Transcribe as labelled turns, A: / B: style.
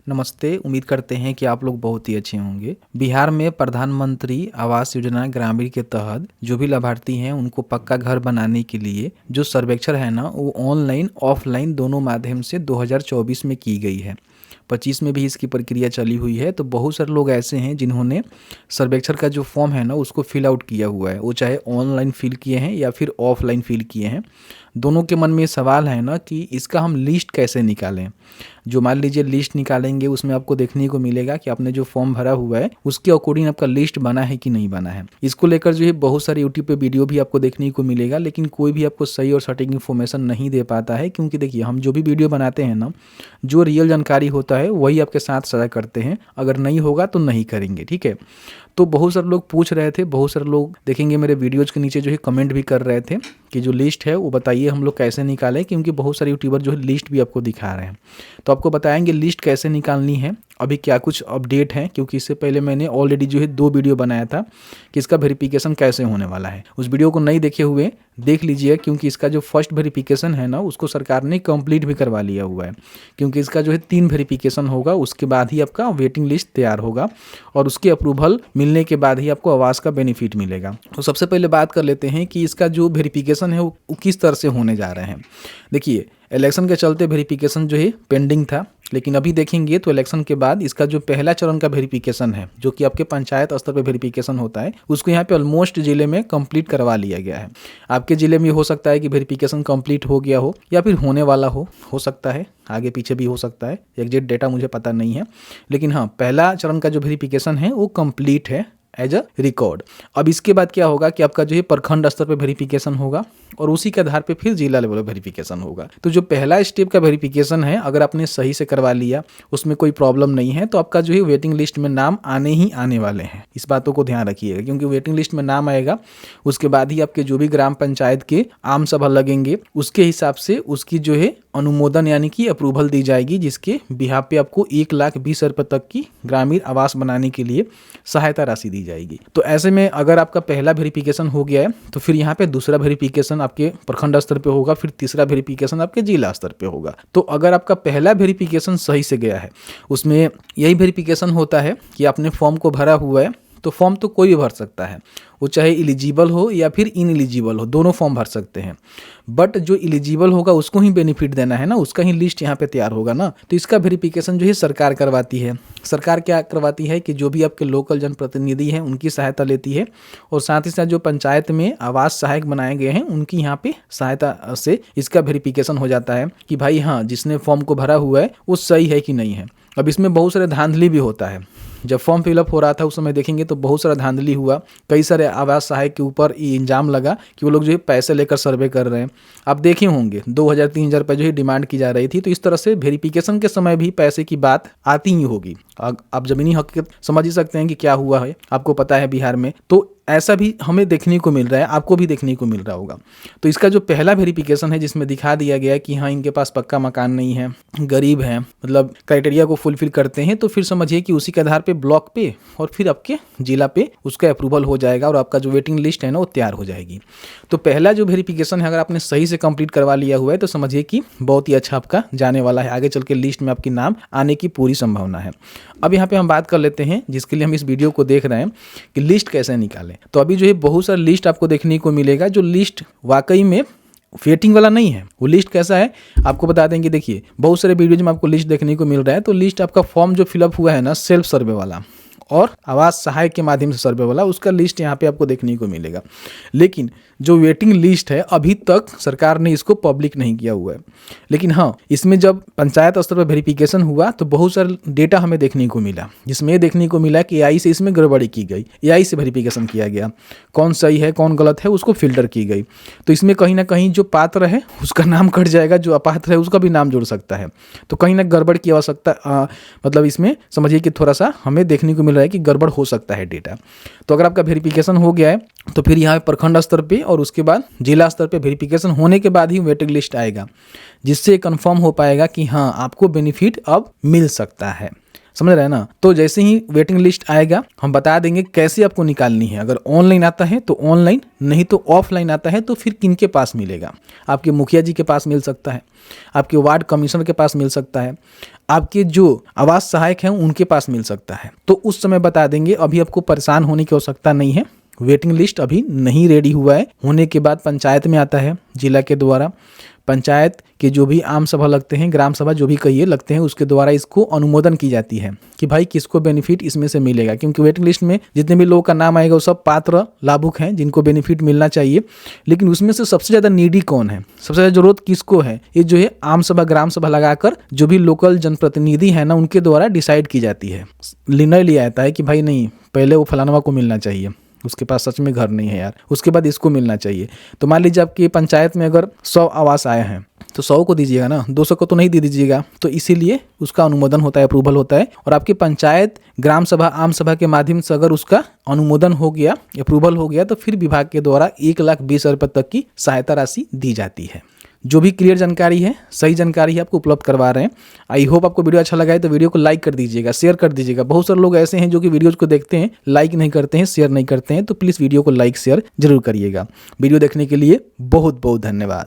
A: नमस्ते। उम्मीद करते हैं कि आप लोग बहुत ही अच्छे होंगे। बिहार में प्रधानमंत्री आवास योजना ग्रामीण के तहत जो भी लाभार्थी हैं उनको पक्का घर बनाने के लिए जो सर्वेक्षण है ना, वो ऑनलाइन ऑफलाइन दोनों माध्यम से 2024 में की गई है। 25 में भी इसकी प्रक्रिया चली हुई है। तो बहुत सारे लोग ऐसे हैं जिन्होंने सर्वेक्षण का जो फॉर्म है ना उसको फिल आउट किया हुआ है, वो चाहे ऑनलाइन फिल किए हैं या फिर ऑफलाइन फिल किए हैं। दोनों के मन में ये सवाल है ना कि इसका हम लिस्ट कैसे निकालें। जो मान लीजिए लिस्ट निकालेंगे उसमें आपको देखने को मिलेगा कि आपने जो फॉर्म भरा हुआ है उसके अकॉर्डिंग आपका लिस्ट बना है कि नहीं बना है। इसको लेकर जो है बहुत सारे यूट्यूब पे वीडियो भी आपको देखने को मिलेगा, लेकिन कोई भी आपको सही और सटीक इन्फॉर्मेशन नहीं दे पाता है। क्योंकि देखिए, हम जो भी वीडियो बनाते हैं ना, जो रियल जानकारी होता है वही आपके साथ साझा करते हैं। अगर नहीं होगा तो नहीं करेंगे, ठीक है। तो बहुत सारे लोग पूछ रहे थे, बहुत सारे लोग देखेंगे मेरे वीडियोज़ के नीचे जो है कमेंट भी कर रहे थे कि जो लिस्ट है वो बताइए हम लोग कैसे निकालें, क्योंकि बहुत सारे यूट्यूबर जो है लिस्ट भी आपको दिखा रहे हैं। तो आपको बताएंगे लिस्ट कैसे निकालनी है, अभी क्या कुछ अपडेट है। क्योंकि इससे पहले मैंने ऑलरेडी जो है 2 वीडियो बनाया था कि इसका वेरिफिकेशन कैसे होने वाला है। उस वीडियो को नहीं देखे हुए देख लीजिए, क्योंकि इसका जो फर्स्ट वेरिफिकेशन है ना उसको सरकार ने कंप्लीट भी करवा लिया हुआ है। क्योंकि इसका जो है 3 वेरिफिकेशन होगा, उसके बाद ही आपका वेटिंग लिस्ट तैयार होगा और उसके अप्रूवल मिलने के बाद ही आपको आवास का बेनिफिट मिलेगा। तो सबसे पहले बात कर लेते हैं कि इसका जो वेरिफिकेशन है वो किस तरह से होने जा रहे हैं। देखिए, इलेक्शन के चलते वेरिफिकेशन जो है पेंडिंग था, लेकिन अभी देखेंगे तो इलेक्शन के बाद इसका जो पहला चरण का वेरिफिकेशन है, जो कि आपके पंचायत स्तर पर वेरिफिकेशन होता है, उसको यहाँ पे ऑलमोस्ट जिले में कंप्लीट करवा लिया गया है। आपके जिले में हो सकता है कि वेरिफिकेशन कंप्लीट हो गया हो या फिर होने वाला हो सकता है, आगे पीछे भी हो सकता है, एग्जैक्ट डेटा मुझे पता नहीं है। लेकिन हाँ, पहला चरण का जो वेरिफिकेशन है वो कंप्लीट है एज अ रिकॉर्ड। अब इसके बाद क्या होगा कि आपका जो है प्रखंड स्तर पे वेरिफिकेशन होगा और उसी के आधार पे फिर जिला लेवल पर वेरिफिकेशन होगा। तो जो पहला स्टेप का वेरिफिकेशन है, अगर आपने सही से करवा लिया, उसमें कोई प्रॉब्लम नहीं है, तो आपका जो है वेटिंग लिस्ट में नाम आने ही आने वाले हैं। इस बातों को ध्यान रखिएगा, क्योंकि वेटिंग लिस्ट में नाम आएगा, उसके बाद ही आपके जो भी ग्राम पंचायत के आम सभा लगेंगे उसके हिसाब से उसकी जो है अनुमोदन यानी कि अप्रूवल दी जाएगी, जिसके बिहाफ पे आपको 1,20,000 रुपये तक की ग्रामीण आवास बनाने के लिए सहायता राशि दी जाएगी। तो ऐसे में अगर आपका पहला वेरिफिकेशन हो गया है तो फिर यहाँ पे दूसरा वेरिफिकेशन आपके प्रखंड स्तर पे होगा, फिर तीसरा वेरिफिकेशन आपके जिला स्तर पे होगा। तो अगर आपका पहला वेरिफिकेशन सही से गया है, उसमें यही वेरिफिकेशन होता है कि आपने फॉर्म को भरा हुआ है, तो फॉर्म तो कोई भी भर सकता है, वो चाहे एलिजिबल हो या फिर इनएलिजिबल हो, दोनों फॉर्म भर सकते हैं। बट जो एलिजिबल होगा उसको ही बेनिफिट देना है ना, उसका ही लिस्ट यहाँ पे तैयार होगा ना। तो इसका वेरिफिकेशन जो है सरकार करवाती है। सरकार क्या करवाती है कि जो भी आपके लोकल जनप्रतिनिधि हैं उनकी सहायता लेती है, और साथ ही साथ जो पंचायत में आवास सहायक बनाए गए हैं उनकी यहाँ पे सहायता से इसका वेरिफिकेशन हो जाता है कि भाई हाँ, जिसने फॉर्म को भरा हुआ है वो सही है कि नहीं है। अब इसमें बहुत सारे धांधली भी होता है। जब फॉर्म फिलअप हो रहा था उस समय देखेंगे तो बहुत सारा धांधली हुआ, कई सारे आवास सहायक के ऊपर ये इल्जाम लगा कि वो लोग जो है पैसे लेकर सर्वे कर रहे हैं। आप देखे होंगे 2,000-3,000 रुपये जो है डिमांड की जा रही थी। तो इस तरह से वेरिफिकेशन के समय भी पैसे की बात आती ही होगी। आप जमीनी हकीकत समझ ही सकते हैं कि क्या हुआ है, आपको पता है बिहार में। तो ऐसा भी हमें देखने को मिल रहा है, आपको भी देखने को मिल रहा होगा। तो इसका जो पहला वेरिफिकेशन है जिसमें दिखा दिया गया है कि हाँ, इनके पास पक्का मकान नहीं है, गरीब हैं, मतलब क्राइटेरिया को फुलफिल करते हैं, तो फिर समझिए कि उसी के आधार पे ब्लॉक पे और फिर आपके जिला पे उसका अप्रूवल हो जाएगा और आपका जो वेटिंग लिस्ट है ना वो तैयार हो जाएगी। तो पहला जो वेरिफिकेशन है अगर आपने सही से कंप्लीट करवा लिया हुआ है तो समझिए कि बहुत ही अच्छा आपका जाने वाला है, आगे चल के लिस्ट में आपकी नाम आने की पूरी संभावना है। अब यहाँ पे हम बात कर लेते हैं, जिसके लिए हम इस वीडियो को देख रहे हैं, कि लिस्ट कैसे निकालें। तो अभी जो है बहुत सारा लिस्ट आपको देखने को मिलेगा, जो लिस्ट वाकई में वेटिंग वाला नहीं है। वो लिस्ट कैसा है आपको बता देंगे। देखिए, बहुत सारे वीडियो में आपको लिस्ट देखने को मिल रहा है, तो लिस्ट आपका फॉर्म जो फिलअप हुआ है ना सेल्फ सर्वे वाला और आवास सहायक के माध्यम से सर्वे वाला, उसका लिस्ट यहाँ पे आपको देखने को मिलेगा। लेकिन जो वेटिंग लिस्ट है अभी तक सरकार ने इसको पब्लिक नहीं किया हुआ है। लेकिन हाँ, इसमें जब पंचायत स्तर पर वेरिफिकेशन हुआ तो बहुत सारा डेटा हमें देखने को मिला, जिसमें ये देखने को मिला कि एआई से इसमें गड़बड़ी की गई, एआई से वेरिफिकेशन किया गया, कौन सही है कौन गलत है उसको फिल्टर की गई। तो इसमें कहीं ना कहीं जो पात्र है उसका नाम कट जाएगा, जो अपात्र है उसका भी नाम जुड़ सकता है। तो कहीं ना गड़बड़ की आवश्यकता, मतलब इसमें समझिए कि थोड़ा सा हमें देखने को मिल रहा है कि गड़बड़ हो सकता है डेटा। तो अगर आपका वेरिफिकेशन हो गया है तो फिर यहाँ प्रखंड स्तर पे और उसके बाद जिला स्तर पे वेरिफिकेशन होने के बाद ही वेटिंग लिस्ट आएगा, जिससे कंफर्म हो पाएगा कि हाँ, आपको बेनिफिट अब मिल सकता है। समझ रहे हैं ना। तो जैसे ही वेटिंग लिस्ट आएगा हम बता देंगे कैसे आपको निकालनी है। अगर ऑनलाइन आता है तो ऑनलाइन, नहीं तो ऑफलाइन आता है तो फिर किनके पास मिलेगा। आपके मुखिया जी के पास मिल सकता है, आपके वार्ड कमिश्नर के पास मिल सकता है, आपके जो आवास सहायक हैं उनके पास मिल सकता है। तो उस समय बता देंगे, अभी आपको परेशान होने की आवश्यकता नहीं है। वेटिंग लिस्ट अभी नहीं रेडी हुआ है, होने के बाद पंचायत में आता है, जिला के द्वारा पंचायत के जो भी आम सभा लगते हैं, ग्राम सभा जो भी कहिए लगते हैं, उसके द्वारा इसको अनुमोदन की जाती है कि भाई किसको बेनिफिट इसमें से मिलेगा। क्योंकि वेटिंग लिस्ट में जितने भी लोगों का नाम आएगा वो सब पात्र लाभुक हैं जिनको बेनिफिट मिलना चाहिए। लेकिन उसमें से सबसे ज़्यादा नीडी कौन है, सबसे ज़्यादा जरूरत किसको है, ये जो है आम सभा ग्राम सभा लगाकर जो भी लोकल जनप्रतिनिधि है ना उनके द्वारा डिसाइड की जाती है। निर्णय लिया जाता है कि भाई नहीं, पहले वो फलानवा को मिलना चाहिए, उसके पास सच में घर नहीं है यार, उसके बाद इसको मिलना चाहिए। तो मान लीजिए आपकी पंचायत में अगर 100 आवास आए हैं तो 100 को दीजिएगा ना, 200 को तो नहीं दे दीजिएगा। तो इसीलिए उसका अनुमोदन होता है, अप्रूवल होता है। और आपकी पंचायत ग्राम सभा आम सभा के माध्यम से अगर उसका अनुमोदन हो गया, अप्रूवल हो गया, तो फिर विभाग के द्वारा 1,20,000 रुपये तक की सहायता राशि दी जाती है। जो भी क्लियर जानकारी है, सही जानकारी है, आपको उपलब्ध करवा रहे हैं। आई होप आपको वीडियो अच्छा लगा है तो वीडियो को लाइक कर दीजिएगा, शेयर कर दीजिएगा। बहुत सारे लोग ऐसे हैं जो कि वीडियोज को देखते हैं, लाइक नहीं करते हैं, शेयर नहीं करते हैं। तो प्लीज़ वीडियो को लाइक शेयर जरूर करिएगा। वीडियो देखने के लिए बहुत बहुत धन्यवाद।